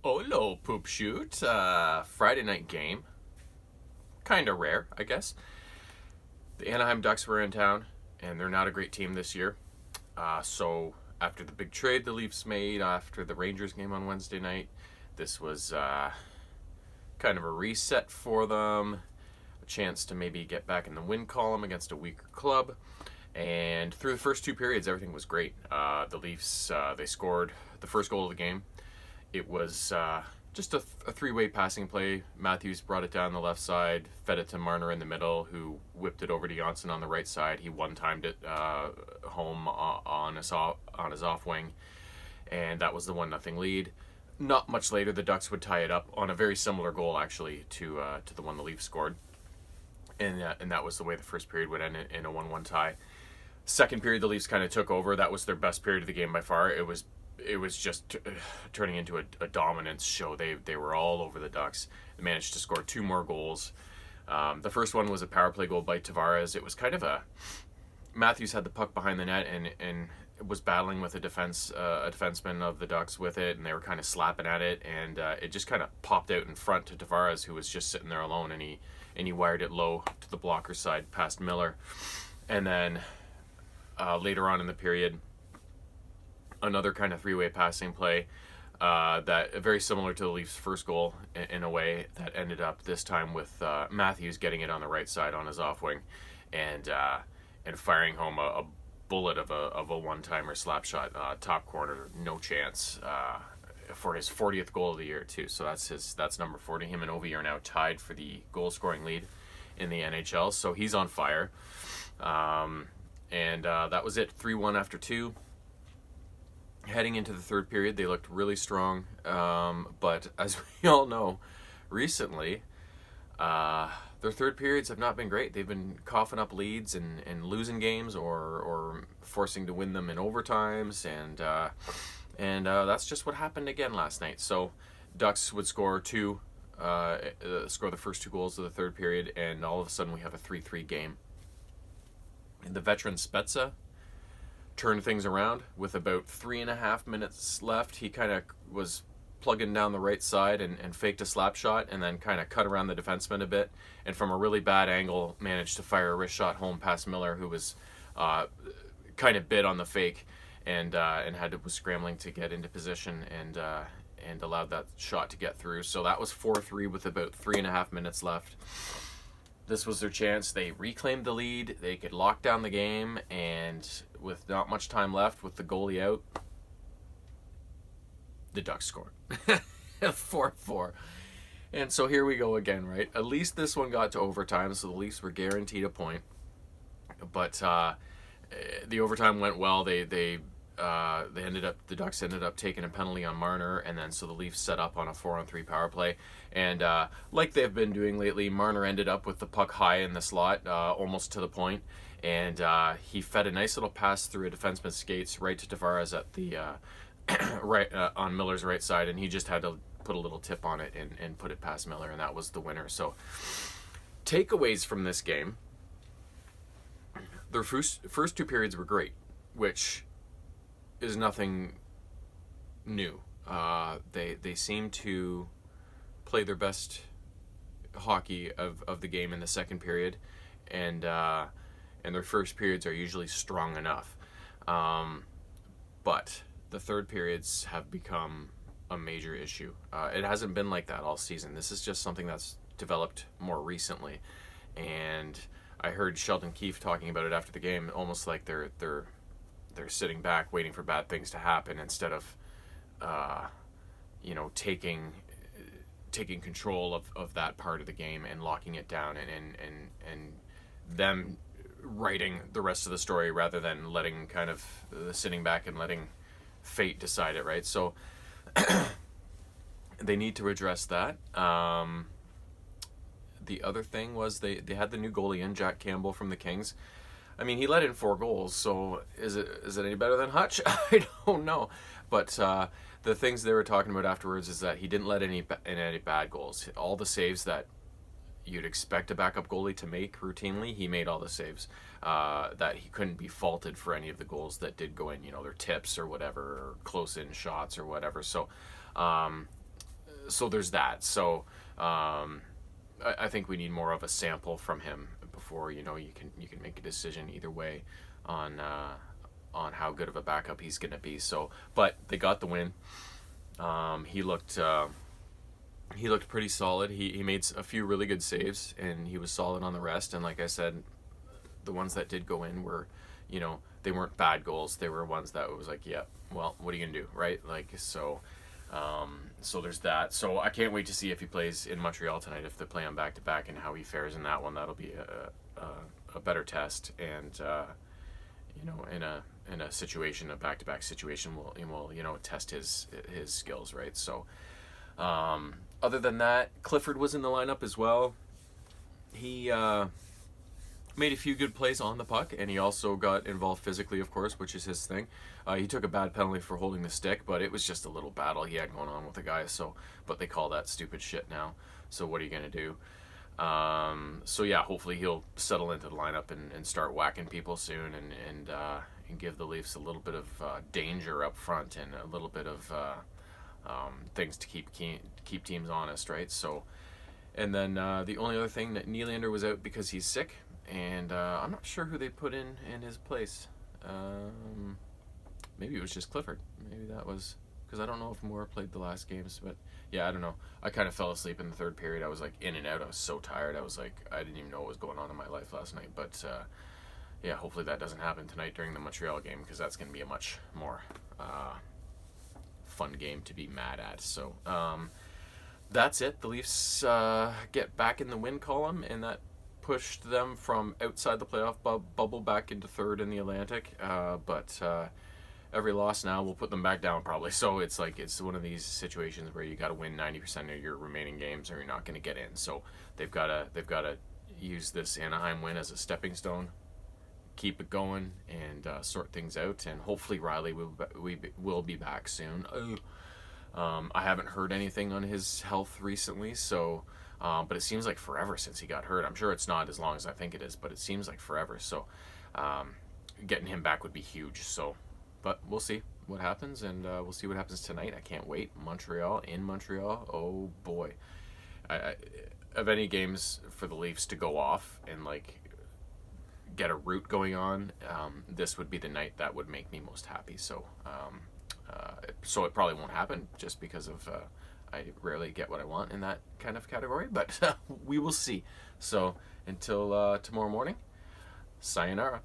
Oh, hello, poop shoot. Friday night game. Kind of rare, I guess. The Anaheim Ducks were in town, and they're not a great team this year. So, after the big trade the Leafs made after the Rangers game on Wednesday night, this was kind of a reset for them. A chance to maybe get back in the win column against a weaker club. And through the first two periods, everything was great. The Leafs, they scored the first goal of the game. It was just a three-way passing play. Matthews brought it down the left side, fed it to Marner in the middle, who whipped it over to Janssen on the right side. He one-timed it home on his off wing, and that was the 1-0 lead. Not much later, the Ducks would tie it up on a very similar goal, actually, to the one the Leafs scored. And that was the way the first period would end in a 1-1 tie. Second period, the Leafs kind of took over. That was their best period of the game by far. It was just turning into a dominance show. They were all over the Ducks. They managed to score two more goals. The first one was a power play goal by Tavares. It was kind of Matthews had the puck behind the net and was battling with a defenseman of the Ducks with it, and they were kind of slapping at it, and it just kind of popped out in front to Tavares, who was just sitting there alone, and he wired it low to the blocker side past Miller. And then later on in the period, another kind of three-way passing play that very similar to the Leafs' first goal in a way, that ended up this time with Matthews getting it on the right side on his off wing and firing home a bullet of a one-timer slap shot, top corner, no chance, for his 40th goal of the year too. So that's number 40. Him and Ovi are now tied for the goal scoring lead in the NHL. So he's on fire. And that was it. 3-1 after two. Heading into the third period, they looked really strong. But as we all know, recently, their third periods have not been great. They've been coughing up leads and losing games or forcing to win them in overtimes. And that's just what happened again last night. So Ducks would score the first two goals of the third period, and all of a sudden we have a 3-3 game. And the veteran Spezza turned things around with about 3.5 minutes left. He kind of was plugging down the right side and faked a slap shot, and then kind of cut around the defenseman a bit, and from a really bad angle managed to fire a wrist shot home past Miller, who was kind of bit on the fake and was scrambling to get into position and allowed that shot to get through. So that was 4-3 with about 3.5 minutes left. This was their chance. They reclaimed the lead. They could lock down the game, and with not much time left, with the goalie out, the Ducks scored. 4-4. And so here we go again, right? At least this one got to overtime, so the Leafs were guaranteed a point. But the overtime went well. The Ducks ended up taking a penalty on Marner, and then so the Leafs set up on a 4-on-3 power play. And like they've been doing lately, Marner ended up with the puck high in the slot, almost to the point, and he fed a nice little pass through a defenseman's skates right to Tavares at the right on Miller's right side, and he just had to put a little tip on it and put it past Miller, and that was the winner. So takeaways from this game: their first two periods were great, which is nothing new. They seem to play their best hockey of the game in the second period, and their first periods are usually strong enough. But the third periods have become a major issue. It hasn't been like that all season. This is just something that's developed more recently, and I heard Sheldon Keefe talking about it after the game, almost like they're sitting back waiting for bad things to happen instead of taking control of that part of the game and locking it down and them writing the rest of the story rather than letting kind of sitting back and letting fate decide it, right? So they need to address that. The other thing was they had the new goalie in, Jack Campbell from the Kings. I mean, he let in 4 goals, so is it any better than Hutch? I don't know. But the things they were talking about afterwards is that he didn't let in any bad goals. All the saves that you'd expect a backup goalie to make routinely, he made all the saves. That he couldn't be faulted for any of the goals that did go in, their tips or whatever, or close-in shots or whatever. So so there's that. So I think we need more of a sample from him before you can make a decision either way on how good of a backup he's going to be. So, but they got the win. He looked pretty solid. He made a few really good saves, and he was solid on the rest. And like I said, the ones that did go in were, they weren't bad goals. They were ones that was like, yeah, well, what are you gonna do, right? Like so. So there's that. So I can't wait to see if he plays in Montreal tonight, if they play on back to back, and how he fares in that one. That'll be a better test, and in a situation, a back to back situation, will test his skills, right? So other than that, Clifford was in the lineup as well. He made a few good plays on the puck, and he also got involved physically, of course, which is his thing. He took a bad penalty for holding the stick, but it was just a little battle he had going on with the guy. So, but they call that stupid shit now. So what are you gonna do? So yeah, hopefully he'll settle into the lineup and start whacking people soon, and give the Leafs a little bit of danger up front, and a little bit of things to keep teams honest, right? So, and then the only other thing, that Nylander was out because he's sick. And I'm not sure who they put in his place. Maybe it was just Clifford. Maybe that was, because I don't know if Moore played the last games. But yeah, I don't know. I kind of fell asleep in the third period. I was like in and out. I was so tired. I was like, I didn't even know what was going on in my life last night. But yeah, hopefully that doesn't happen tonight during the Montreal game, because that's going to be a much more fun game to be mad at. So that's it. The Leafs get back in the win column, and that pushed them from outside the playoff bubble back into third in the Atlantic. But every loss now will put them back down probably. So it's one of these situations where you got to win 90% of your remaining games, or you're not going to get in. So they've got to use this Anaheim win as a stepping stone, keep it going, and sort things out. And hopefully Riley will be back soon. I haven't heard anything on his health recently, so. But it seems like forever since he got hurt. I'm sure it's not as long as I think it is, but it seems like forever. So getting him back would be huge. So, but we'll see what happens, and we'll see what happens tonight. I can't wait. In Montreal. Oh boy, of any games for the Leafs to go off and like get a route going on, this would be the night that would make me most happy. So, so it probably won't happen just because of. I rarely get what I want in that kind of category, but we will see. So until tomorrow morning, sayonara.